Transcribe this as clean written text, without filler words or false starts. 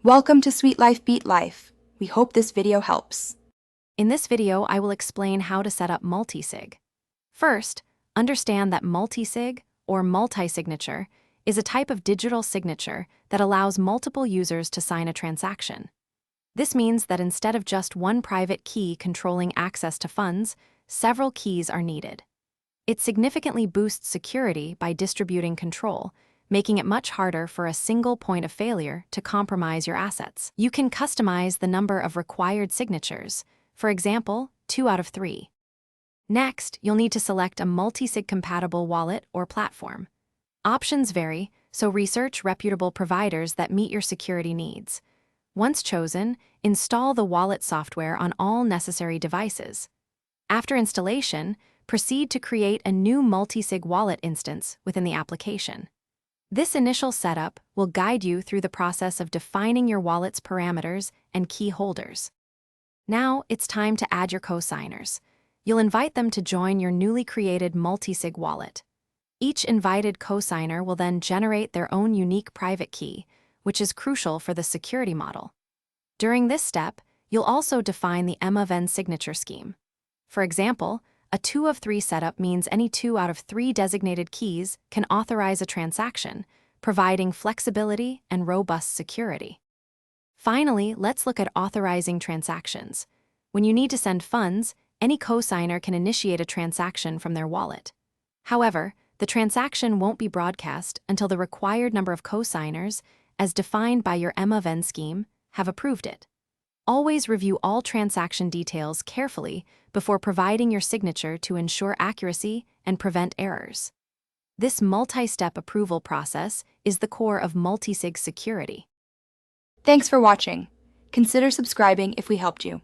Welcome to Sweet Life Beat Life. We hope this video helps. In this video, I will explain how to set up multisig. First, understand that multisig, or multisignature, is a type of digital signature that allows multiple users to sign a transaction. This means that instead of just one private key controlling access to funds, several keys are needed. It significantly boosts security by distributing control, making it much harder for a single point of failure to compromise your assets. You can customize the number of required signatures, for example, 2 out of 3. Next, you'll need to select a multisig-compatible wallet or platform. Options vary, so research reputable providers that meet your security needs. Once chosen, install the wallet software on all necessary devices. After installation, proceed to create a new multisig wallet instance within the application. This initial setup will guide you through the process of defining your wallet's parameters and key holders. Now it's time to add your co-signers. You'll invite them to join your newly created multisig wallet. Each invited co-signer will then generate their own unique private key, which is crucial for the security model. During this step, you'll also define the M of N signature scheme. For example, a 2 of 3 setup means any 2 out of 3 designated keys can authorize a transaction, providing flexibility and robust security. Finally, let's look at authorizing transactions. When you need to send funds, any co-signer can initiate a transaction from their wallet. However, the transaction won't be broadcast until the required number of co-signers, as defined by your M of N scheme, have approved it. Always review all transaction details carefully before providing your signature to ensure accuracy and prevent errors. This multi-step approval process is the core of multisig security. Thanks for watching. Consider subscribing if we helped you.